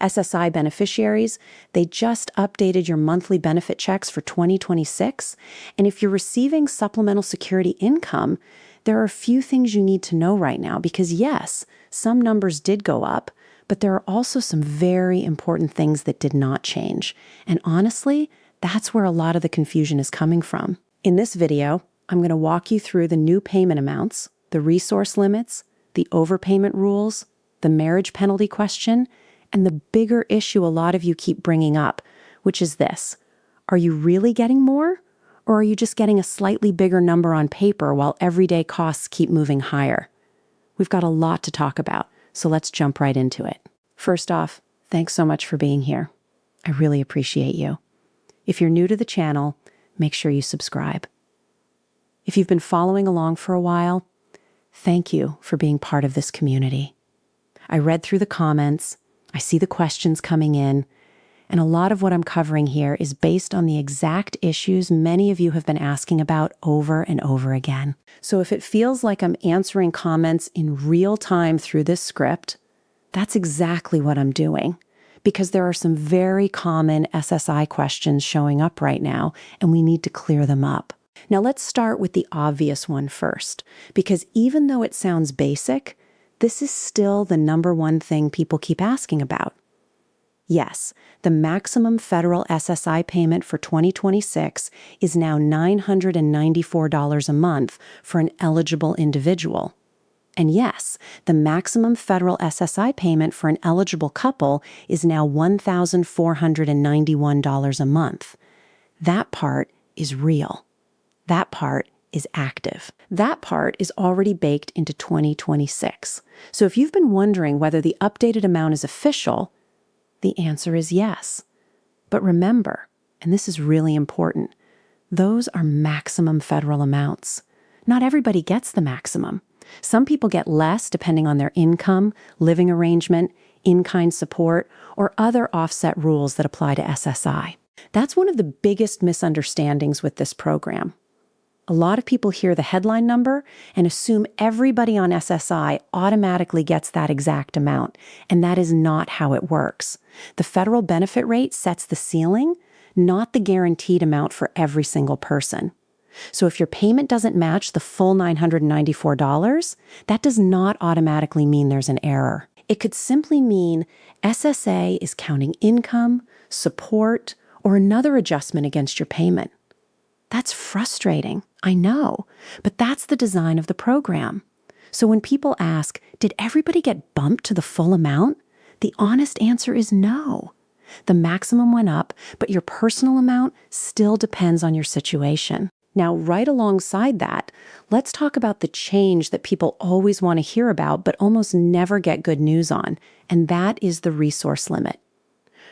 SSI beneficiaries, they just updated your monthly benefit checks for 2026. And if you're receiving supplemental security income, there are a few things you need to know right now because yes, some numbers did go up, but there are also some very important things that did not change. And honestly, that's where a lot of the confusion is coming from. In this video, I'm going to walk you through the new payment amounts, the resource limits, the overpayment rules, the marriage penalty question, and the bigger issue a lot of you keep bringing up, which is this: are you really getting more, or are you just getting a slightly bigger number on paper while everyday costs keep moving higher? We've got a lot to talk about, so let's jump right into it. First off, thanks so much for being here. I really appreciate you. If you're new to the channel, make sure you subscribe. If you've been following along for a while, thank you for being part of this community. I read through the comments, I see the questions coming in, and a lot of what I'm covering here is based on the exact issues many of you have been asking about over and over again. So if it feels like I'm answering comments in real time through this script, that's exactly what I'm doing, because there are some very common SSI questions showing up right now, and we need to clear them up. Now let's start with the obvious one first, because even though it sounds basic, this is still the number one thing people keep asking about. Yes, the maximum federal SSI payment for 2026 is now $994 a month for an eligible individual. And yes, the maximum federal SSI payment for an eligible couple is now $1,491 a month. That part is real. That part is active. That part is already baked into 2026. So if you've been wondering whether the updated amount is official, the answer is yes. But remember, and this is really important, those are maximum federal amounts. Not everybody gets the maximum. Some people get less depending on their income, living arrangement, in-kind support, or other offset rules that apply to SSI. That's one of the biggest misunderstandings with this program. A lot of people hear the headline number and assume everybody on SSI automatically gets that exact amount, and that is not how it works. The federal benefit rate sets the ceiling, not the guaranteed amount for every single person. So if your payment doesn't match the full $994, that does not automatically mean there's an error. It could simply mean SSA is counting income, support, or another adjustment against your payment. That's frustrating, I know, but that's the design of the program. So when people ask, did everybody get bumped to the full amount? The honest answer is no. The maximum went up, but your personal amount still depends on your situation. Now, right alongside that, let's talk about the change that people always want to hear about but almost never get good news on, and that is the resource limit.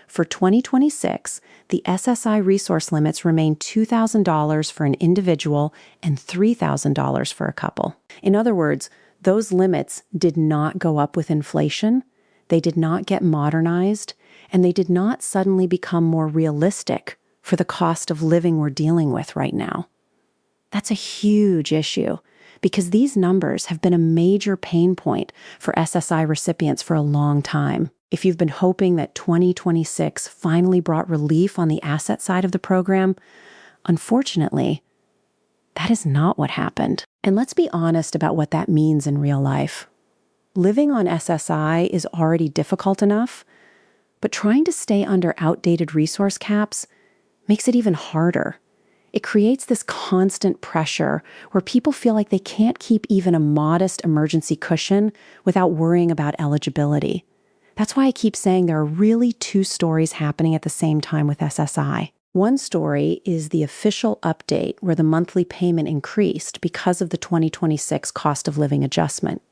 For 2026, the SSI resource limits remain $2,000 for an individual and $3,000 for a couple. In other words, those limits did not go up with inflation, they did not get modernized, and they did not suddenly become more realistic for the cost of living we're dealing with right now. That's a huge issue because these numbers have been a major pain point for SSI recipients for a long time. If you've been hoping that 2026 finally brought relief on the asset side of the program, unfortunately, that is not what happened. And let's be honest about what that means in real life. Living on SSI is already difficult enough, but trying to stay under outdated resource caps makes it even harder. It creates this constant pressure where people feel like they can't keep even a modest emergency cushion without worrying about eligibility. That's why I keep saying there are really two stories happening at the same time with SSI. One story is the official update where the monthly payment increased because of the 2026 cost of living adjustment.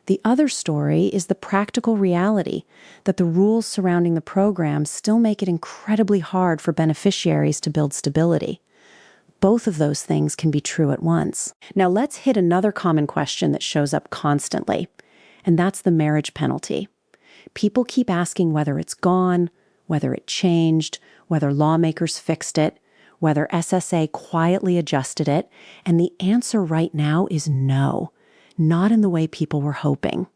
The other story is the practical reality that the rules surrounding the program still make it incredibly hard for beneficiaries to build stability. Both of those things can be true at once. Now let's hit another common question that shows up constantly, and that's the marriage penalty. People keep asking whether it's gone, whether it changed, whether lawmakers fixed it, whether SSA quietly adjusted it, and the answer right now is no, not in the way people were hoping.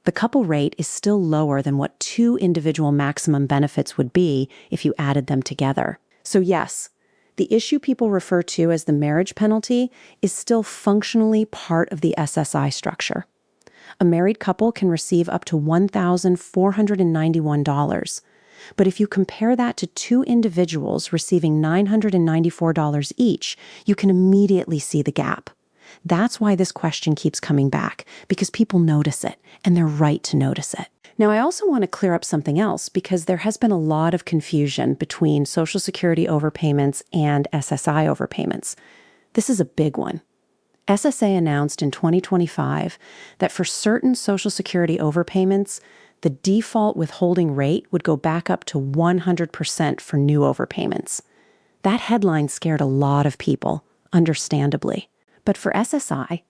The couple rate is still lower than what 2 individual maximum benefits would be if you added them together. So yes, the issue people refer to as the marriage penalty is still functionally part of the SSI structure. A married couple can receive up to $1,491. But if you compare that to 2 individuals receiving $994 each, you can immediately see the gap. That's why this question keeps coming back, because people notice it, and they're right to notice it. Now, I also want to clear up something else, because there has been a lot of confusion between Social Security overpayments and SSI overpayments. This is a big one. SSA announced in 2025 that for certain Social Security overpayments, the default withholding rate would go back up to 100% for new overpayments. That headline scared a lot of people, understandably. But for SSI,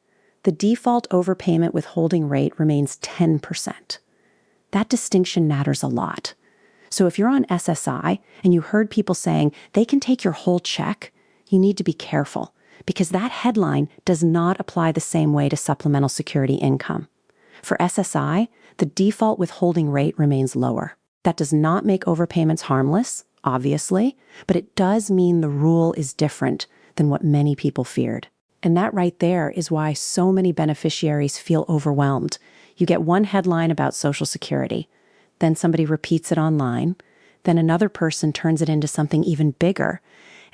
the default overpayment withholding rate remains 10%. That distinction matters a lot. So if you're on SSI and you heard people saying they can take your whole check, you need to be careful, because that headline does not apply the same way to supplemental security income. For SSI, the default withholding rate remains lower. That does not make overpayments harmless, obviously, but it does mean the rule is different than what many people feared. And that right there is why so many beneficiaries feel overwhelmed. You get one headline about Social Security, then somebody repeats it online, then another person turns it into something even bigger,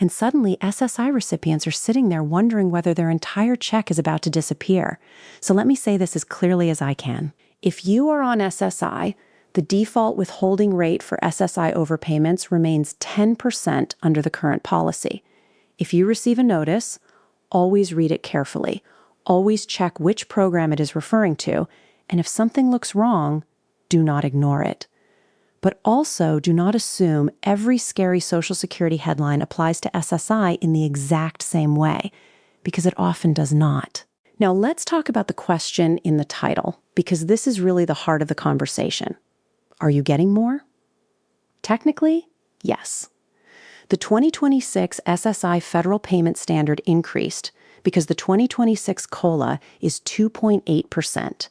and suddenly SSI recipients are sitting there wondering whether their entire check is about to disappear. So let me say this as clearly as I can. If you are on SSI, the default withholding rate for SSI overpayments remains 10% under the current policy. If you receive a notice, always read it carefully. Always check which program it is referring to, and if something looks wrong, do not ignore it. But also do not assume every scary Social Security headline applies to SSI in the exact same way, because it often does not. Now let's talk about the question in the title, because this is really the heart of the conversation. Are you getting more? Technically, yes. The 2026 SSI federal payment standard increased because the 2026 COLA is 2.8%.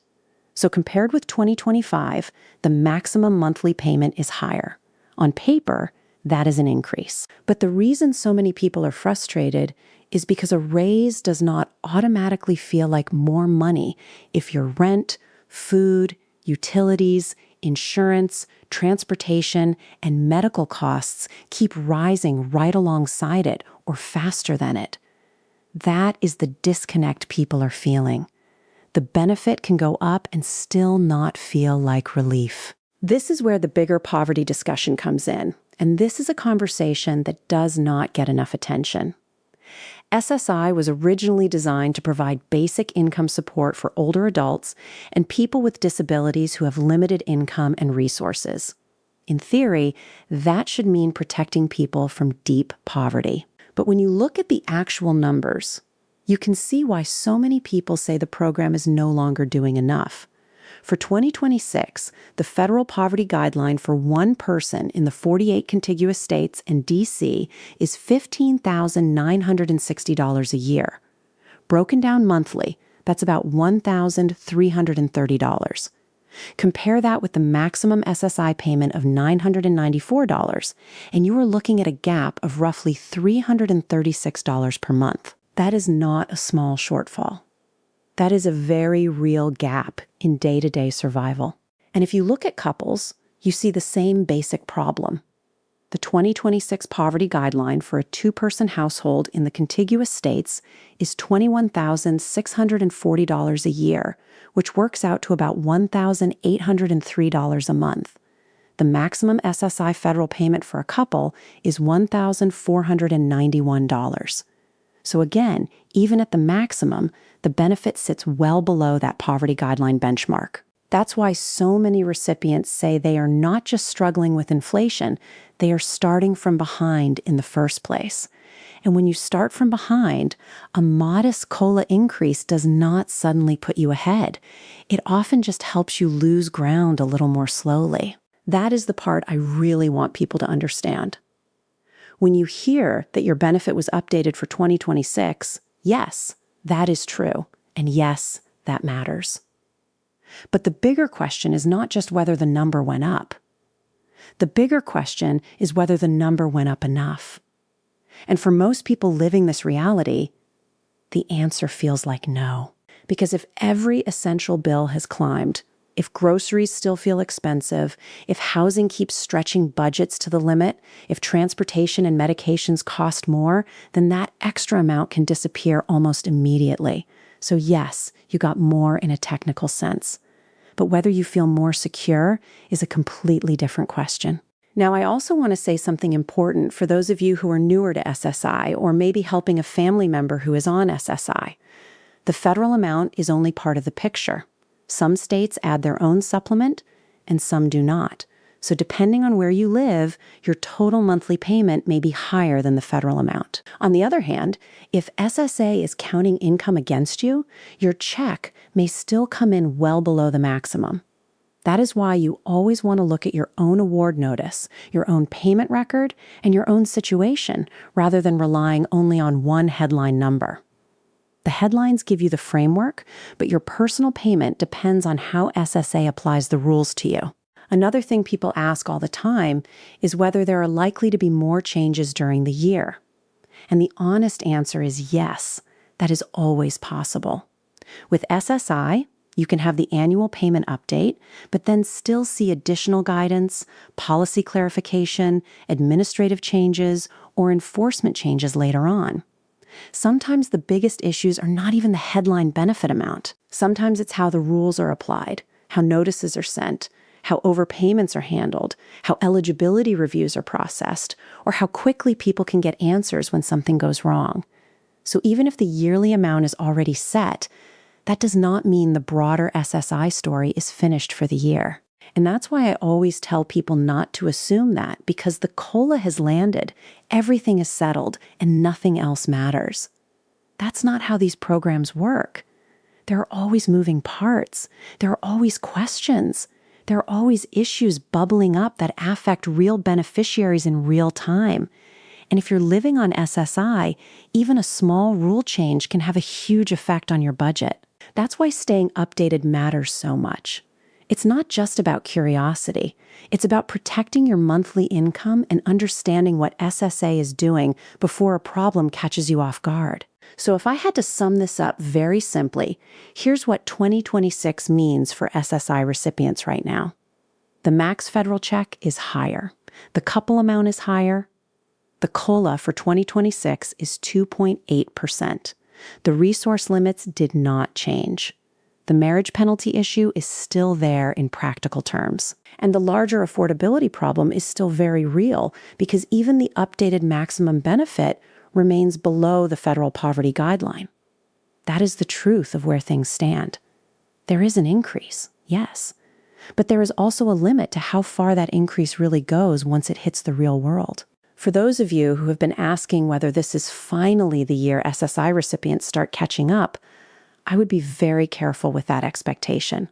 So compared with 2025, the maximum monthly payment is higher. On paper, that is an increase. But the reason so many people are frustrated is because a raise does not automatically feel like more money if your rent, food, utilities, insurance, transportation, and medical costs keep rising right alongside it or faster than it. That is the disconnect people are feeling. The benefit can go up and still not feel like relief. This is where the bigger poverty discussion comes in, and this is a conversation that does not get enough attention. SSI was originally designed to provide basic income support for older adults and people with disabilities who have limited income and resources. In theory, that should mean protecting people from deep poverty. But when you look at the actual numbers, you can see why so many people say the program is no longer doing enough. For 2026, the federal poverty guideline for one person in the 48 contiguous states and D.C. is $15,960 a year. Broken down monthly, that's about $1,330. Compare that with the maximum SSI payment of $994, and you are looking at a gap of roughly $336 per month. That is not a small shortfall. That is a very real gap in day-to-day survival. And if you look at couples, you see the same basic problem. The 2026 poverty guideline for a 2-person household in the contiguous states is $21,640 a year, which works out to about $1,803 a month. The maximum SSI federal payment for a couple is $1,491. So again, even at the maximum, the benefit sits well below that poverty guideline benchmark. That's why so many recipients say they are not just struggling with inflation, they are starting from behind in the first place. And when you start from behind, a modest COLA increase does not suddenly put you ahead. It often just helps you lose ground a little more slowly. That is the part I really want people to understand. When you hear that your benefit was updated for 2026, yes, that is true. And yes, that matters. But the bigger question is not just whether the number went up. The bigger question is whether the number went up enough. And for most people living this reality, the answer feels like no. Because if every essential bill has climbed, if groceries still feel expensive, if housing keeps stretching budgets to the limit, if transportation and medications cost more, then that extra amount can disappear almost immediately. So yes, you got more in a technical sense. But whether you feel more secure is a completely different question. Now, I also want to say something important for those of you who are newer to SSI or maybe helping a family member who is on SSI. The federal amount is only part of the picture. Some states add their own supplement and some do not. So depending on where you live, your total monthly payment may be higher than the federal amount. On the other hand, if SSA is counting income against you, your check may still come in well below the maximum. That is why you always want to look at your own award notice, your own payment record, and your own situation, rather than relying only on one headline number. The headlines give you the framework, but your personal payment depends on how SSA applies the rules to you. Another thing people ask all the time is whether there are likely to be more changes during the year. And the honest answer is yes, that is always possible. With SSI, you can have the annual payment update, but then still see additional guidance, policy clarification, administrative changes, or enforcement changes later on. Sometimes the biggest issues are not even the headline benefit amount. Sometimes it's how the rules are applied, how notices are sent, how overpayments are handled, how eligibility reviews are processed, or how quickly people can get answers when something goes wrong. So even if the yearly amount is already set, that does not mean the broader SSI story is finished for the year. And that's why I always tell people not to assume that, because the COLA has landed, everything is settled, and nothing else matters. That's not how these programs work. There are always moving parts. There are always questions. There are always issues bubbling up that affect real beneficiaries in real time. And if you're living on SSI, even a small rule change can have a huge effect on your budget. That's why staying updated matters so much. It's not just about curiosity. It's about protecting your monthly income and understanding what SSA is doing before a problem catches you off guard. So if I had to sum this up very simply, here's what 2026 means for SSI recipients right now. The max federal check is higher. The couple amount is higher. The COLA for 2026 is 2.8%. The resource limits did not change. The marriage penalty issue is still there in practical terms. And the larger affordability problem is still very real because even the updated maximum benefit remains below the federal poverty guideline. That is the truth of where things stand. There is an increase, yes, but there is also a limit to how far that increase really goes once it hits the real world. For those of you who have been asking whether this is finally the year SSI recipients start catching up, I would be very careful with that expectation.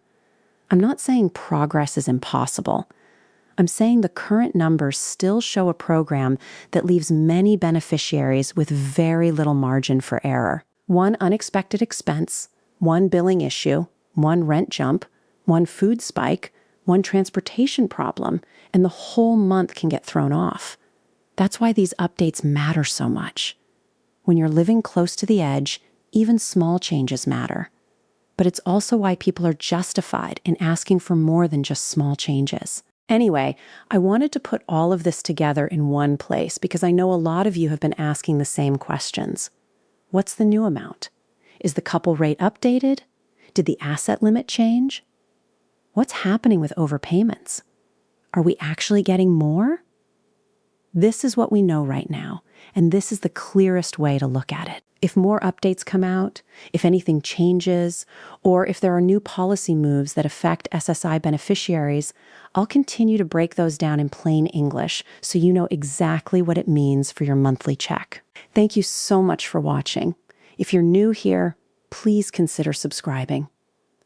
I'm not saying progress is impossible. I'm saying the current numbers still show a program that leaves many beneficiaries with very little margin for error. One unexpected expense, one billing issue, one rent jump, one food spike, one transportation problem, and the whole month can get thrown off. That's why these updates matter so much. When you're living close to the edge, even small changes matter. But it's also why people are justified in asking for more than just small changes. Anyway, I wanted to put all of this together in one place because I know a lot of you have been asking the same questions. What's the new amount? Is the couple rate updated? Did the asset limit change? What's happening with overpayments? Are we actually getting more? This is what we know right now, and this is the clearest way to look at it. If more updates come out, if anything changes, or if there are new policy moves that affect SSI beneficiaries, I'll continue to break those down in plain English so you know exactly what it means for your monthly check. Thank you so much for watching. If you're new here, please consider subscribing.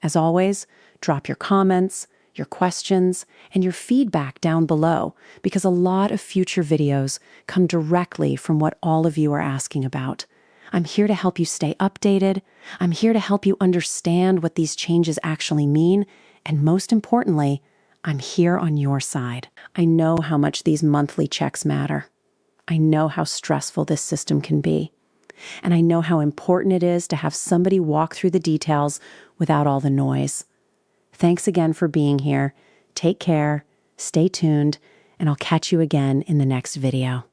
As always, drop your comments, your questions, and your feedback down below because a lot of future videos come directly from what all of you are asking about. I'm here to help you stay updated. I'm here to help you understand what these changes actually mean. And most importantly, I'm here on your side. I know how much these monthly checks matter. I know how stressful this system can be. And I know how important it is to have somebody walk through the details without all the noise. Thanks again for being here. Take care, stay tuned, and I'll catch you again in the next video.